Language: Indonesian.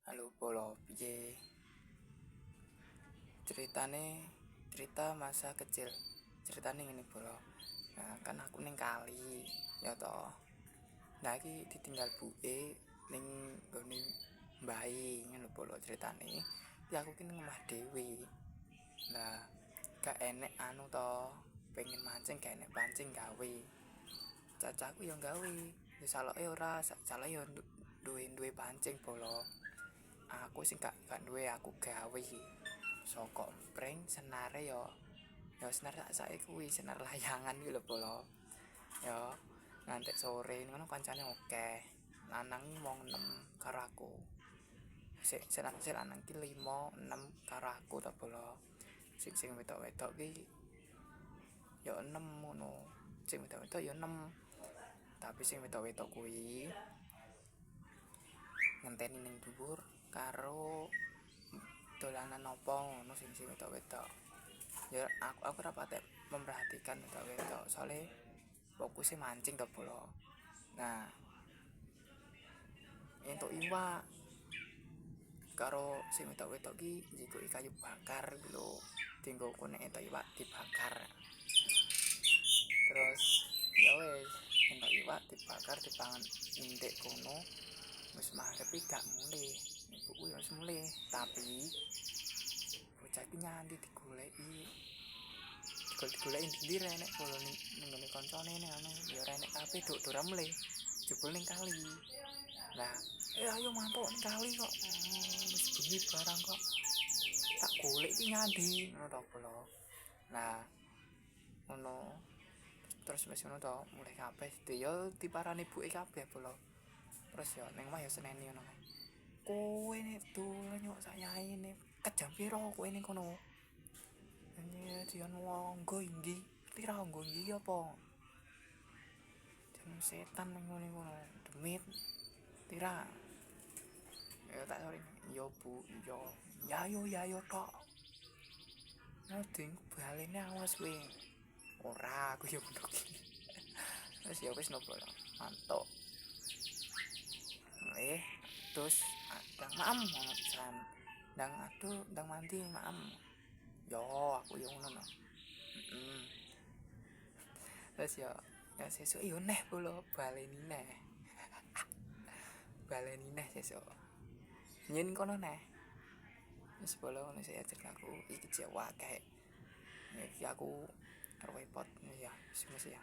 Halo Polo, piye? Cerita masa kecil. Ceritane ngene Polo. Nah, kan aku ning kali, ya toh. Nah, iki ditinggal buke ning nggone mbahe, ngono Polo ceritane. Iki aku ki ning omah dhewe. Lah, gak enek anu toh, pengen mancing gak enek pancing gawe. Cacaku yang gawe. Ya saloke ora, saloke yo duwe pancing Polo. Aku sing gak duwe, aku gawe saka empring senare yo senar sak kuwi senar layangan iki lho Polo. Yo ngantek sore ngono kancane akeh. Lanang mung 6 karo aku. Sik lanang ki 5 6 karo aku ta Polo. Sing wedok-wedok ki yo 6 ngono. Sing wedok-wedok yo 6. Tapi sing wedok-wedok kuwi ngenteni ning dhuwur karo dolanan apa ngono sing wedok-wedok. Ya aku ora patek memperhatikan wedok-wedok, soalnya fokusnya mancing to Bolo. Nah, entuk iwak karo sing wedok-wedok ki njikuki kayu bakar lho. Dienggo nek entuk iwak dibakar. Terus ya wis entuk iwak dibakar dipangan ndek kono. Wis marepi gak mulih. Ibuku ya wis mulih, tapi bocah iki nyandi digoleki ndi renek Polo ning ngene kancane ning anu ya renek kabeh duk ora mulih jebul ning kali. Lah ayo mantuk ning kali kok wis bengi barang kok tak golek iki nyandi ngono to Polo. Lah ngono terus wis ngono to mulih kabeh ya diparani ibuke kabeh Polo. Terus ya ning omah ya seneni ngono. Kowe nek dolan yo sayaine kejam piro kowe ning kono? Ini dian wonggo inggi, tira wonggo inggi apa? Jan setan ning ngono demit. Tira. Ya tak sorry. Yo Bu, yo. Ya yo tok. Nang balene awas kowe. Ora, aku yo ngono ki. Wis ya wis nopo lho. Mantuk. Terus ndang maem ngono pisan. Ndang mandi maem. Yo, aku yo ngono. Terus ya sesuk yo neh Polo baleni neh. Baleni neh sesuk. Nyen kono neh. Wis Polo ngono sik ceritaku iki Jawa kae. Iki aku repot ya, wis ya.